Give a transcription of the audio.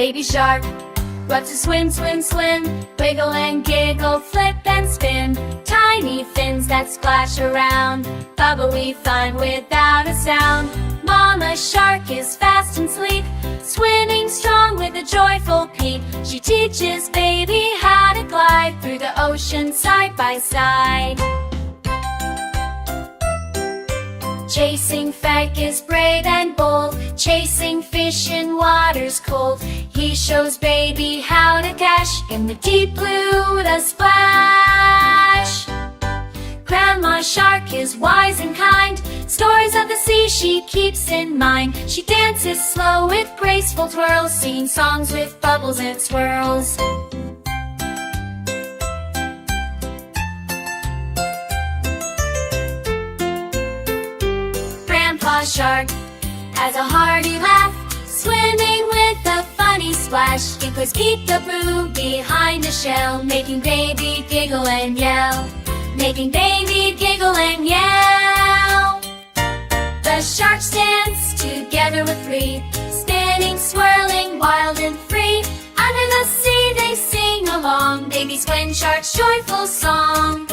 baby shark. Love to swim, swim, swim, wiggle and giggle, flip and spin. Tiny fins that splash around, bubbly fun without a sound. Mama shark is fast and sleek, swimming strong with a joyful peak. She teaches baby how to glide through the ocean side by side. Chasing Feck is brave and bold, chasing fish in waters cold. He shows baby how to cash in the deep blue with a splash. Grandma Shark is wise and kind, stories of the sea she keeps in mind. She dances slow with graceful twirls, singing songs with bubbles and swirls. Grandpa Shark has a hearty laugh, swimming with a funny splash. He puts peek-a-boo behind the shell, making baby giggle and yell, making baby giggle and yell. The sharks dance together with glee, spinning, swirling, wild and free. Under the sea they sing along, baby Squin Shark's joyful song.